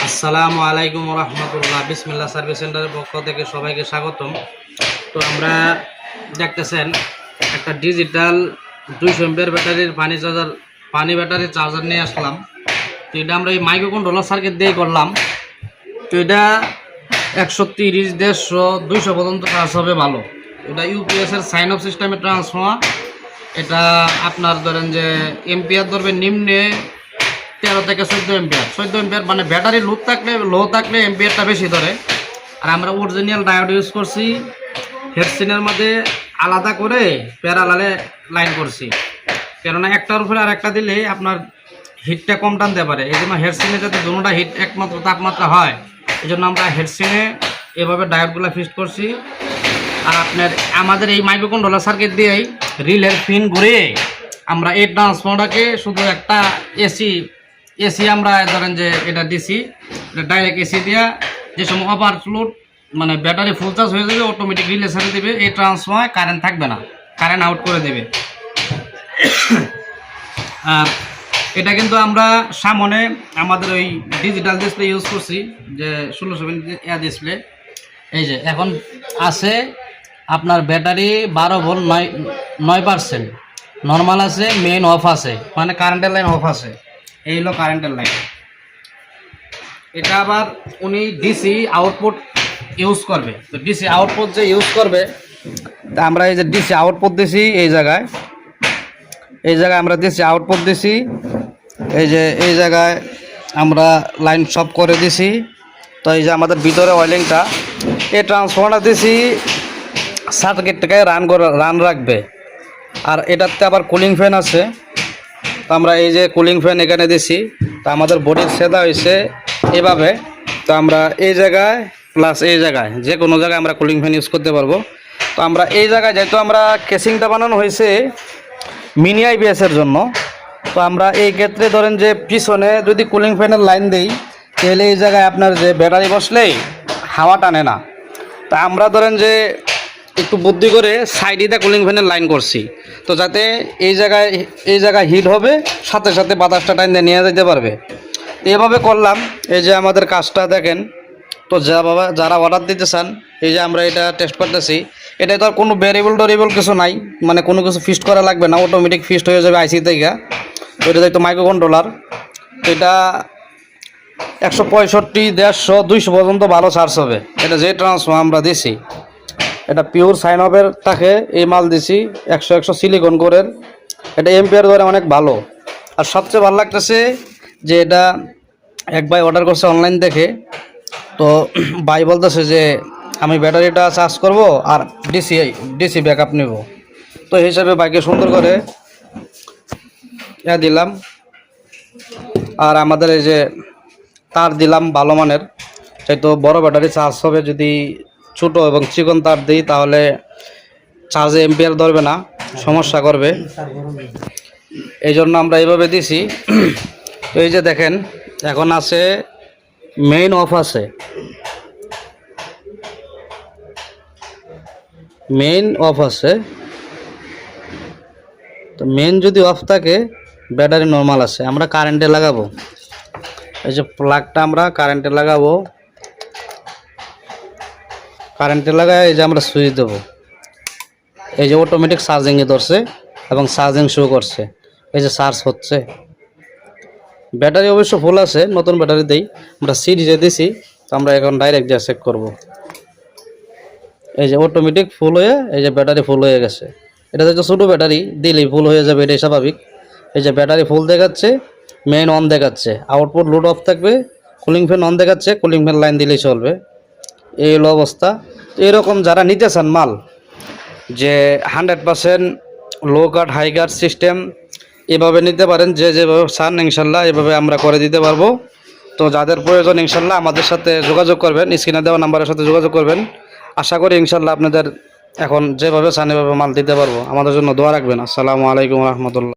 আসসালামু আলাইকুম রহমতুল্লাহ। বিসমিল্লাহ সার্ভিস সেন্টারের পক্ষ থেকে সবাইকে স্বাগতম। তো আমরা দেখতেছেন একটা ডিজিটাল 200 এমপিআর ব্যাটারির পানি ব্যাটারি চার্জার নিয়ে আসলাম। তো এটা আমরা এই মাইক্রো কন্ট্রোলার সার্কিট দিয়ে করলাম। তো এটা 130, 150, 200 পর্যন্ত চার্জ হবে ভালো। এটা ইউপিএসের সাইন অফ সিস্টেমের ট্রান্সফর্মার। এটা আপনার ধরেন যে এমপিআর ধরবে নিম্নে 13 থেকে 14 এমপিআর। 14 এমপিআর মানে ব্যাটারি লো থাকলে এমপিআরটা বেশি ধরে। আর আমরা অরিজিনাল ডায়োড ইউজ করছি। হেডসিনের মধ্যে আলাদা করে প্যারালালে লাইন করছি, কেননা একটার উপরে আর একটা দিলে আপনার হিটটা কম টানতে পারে। এই জন্য হেডসিনে যাতে দুটোটা হিট একমাত্র তাপমাত্রা হয়, এই জন্য আমরা হেডসিনে এভাবে ডায়োডগুলো ফিক্সড করছি। আর আপনার আমাদের এই মাইক্রো কন্ট্রোলার সার্কিট দিয়েই রিলের পিন ঘুরিয়ে আমরা এই ট্রান্সফর্মারটাকে শুধু একটা এসি আমরা ধরেন যে এটা দিছি, এটা ডাইরেক্ট এসি দিয়া যে সময় ওভারলোড মানে ব্যাটারি ফুল চার্জ হয়ে যাবে, অটোমেটিক রিলে ছেড়ে দেবে। এই ট্রান্সফর্মার কারেন্ট থাকবে না, কারেন্ট আউট করে দেবে। আর এটা কিন্তু আমরা সামনে আমাদের ওই ডিজিটাল ডিসপ্লে ইউজ করছি, যে 1670 ডিসপ্লে। এই যে এখন আছে আপনার ব্যাটারি 12 ভোল্ট 9%, নর্মাল আছে, মেইন অফ আছে, মানে কারেন্টের লাইন অফ আছে। এই হলো কারেন্টের লাইন। এটা আবার উনি ডিসি আউটপুট ইউজ করবে। তো ডিসি আউটপুট যে ইউজ করবে, তা আমরা এই যে ডিসি আউটপুট দিছি এই জায়গায় আমরা ডিসি আউটপুট দিছি। এই জায়গায় আমরা লাইন সব করে দিছি। তো এই যে আমাদের ভিতরে ওয়েলিংটা, এই ট্রান্সফর্মারটা দিছি সার্কিটটাকে রান রাখবে। আর এটাতে আবার কুলিং ফ্যান আছে। তো আমরা এই যে কুলিং ফ্যান এখানে দিছি। তো আমাদের বডির সেদা হয়েছে এভাবে। তো আমরা এই জায়গায় প্লাস এই জায়গায় যে কোনো জায়গায় আমরা কুলিং ফ্যান ইউজ করতে পারবো। তো আমরা এই জায়গায় যেহেতু আমরা কেসিংটা বানানো হয়েছে মিনি আইবিএসের জন্য, তো আমরা এই ক্ষেত্রে ধরেন যে পিছনে যদি কুলিং ফ্যানের লাইন দেই, তাহলে এই জায়গায় আপনার যে ব্যাটারি বসলেই হাওয়া টানে না। তা আমরা ধরেন যে একটু বুদ্ধি করে সাইডে কুলিং ফ্যানের লাইন করছি, তো যাতে এই জায়গায় হিট হবে, সাথে সাথে বাতাসটা টাইম নিয়ে যেতে পারবে। এভাবে করলাম। এই যে আমাদের কাজটা দেখেন। তো যারা অর্ডার দিতে চান, এই যে আমরা এটা টেস্ট করতেছি। এটা তো আর কোনো ভেরিয়েবল কিছু নাই, মানে কোনো কিছু ফিক্সড করা লাগবে না, অটোমেটিক ফিক্সড হয়ে যাবে আইসি থেকে। তো এটা তো মাইক্রো কন্ট্রোলার। তো এটা 165, 150, 200 পর্যন্ত ভালো চার্জ হবে। এটা যে ট্রান্সফর্মার আমরা দিছি, এটা পিওর সাইন অফের থাকে এই মাল দিছি, 100 সিলিকন কোরের। এটা এমপিআর ধরে অনেক ভালো। আর সবচেয়ে ভালো লাগতেছে যে এটা এক ভাই অর্ডার করছে অনলাইন দেখে। তো ভাই বলতেছে যে আমি ব্যাটারিটা চার্জ করব আর ডিসি ব্যাকআপ নেব। তো এই হিসাবে বাইকে সুন্দর করে দিলাম। আর আমাদের এই যে তার দিলাম ভালো মানের, তো বড় ব্যাটারি চার্জ হবে। যদি ছোটো এবং চিকন তার দিই তাহলে চার্জে এমপিআর ধরবে না, সমস্যা করবে। এই জন্য আমরা এইভাবে দিছি। তো এই যে দেখেন এখন আছে মেইন অফ আছে, তো মেইন যদি অফ থাকে ব্যাটারি নর্মাল আছে। আমরা কারেন্টে লাগাবো, এই যে প্লাগটা আমরা কারেন্টে লাগাবো। কারেন্টে লাগায় এই যে আমরা সুইচ দেবো। এই যে অটোমেটিক চার্জিংয়ে ধরছে এবং চার্জিং শো করছে। এই যে চার্জ হচ্ছে। ব্যাটারি অবশ্য ফুল আছে, নতুন ব্যাটারি দেই আমরা সিরিজে দিছি। তো আমরা এখন ডাইরেক্ট যা চেক করব। এই যে অটোমেটিক ফুল হয়ে এই যে ব্যাটারি ফুল হয়ে গেছে। এটা তো ছোটো ব্যাটারি, দিলেই ফুল হয়ে যাবে, এটাই স্বাভাবিক। এই যে ব্যাটারি ফুল দেখাচ্ছে, মেইন অন দেখাচ্ছে, আউটপুট লোড অফ থাকবে, কুলিং ফ্যান অন দেখাচ্ছে, কুলিং ফ্যান লাইন দিলেই চলবে। এই হলো অবস্থা। এরকম যারা নিতে চান মাল, যে 100% লো কাট হাই কাট সিস্টেম, এভাবে নিতে পারেন। যেভাবে চান ইনশাল্লাহ এভাবে আমরা করে দিতে পারবো। তো যাদের প্রয়োজন ইনশাল্লাহ আমাদের সাথে যোগাযোগ করবেন, স্ক্রিনে দেওয়া নাম্বারের সাথে যোগাযোগ করবেন। আশা করি ইনশাল্লাহ আপনাদের এখন যেভাবে চান এভাবে মাল দিতে পারবো। আমাদের জন্য দোয়া রাখবেন। আসসালামু আলাইকুম রহমতুল্লাহ।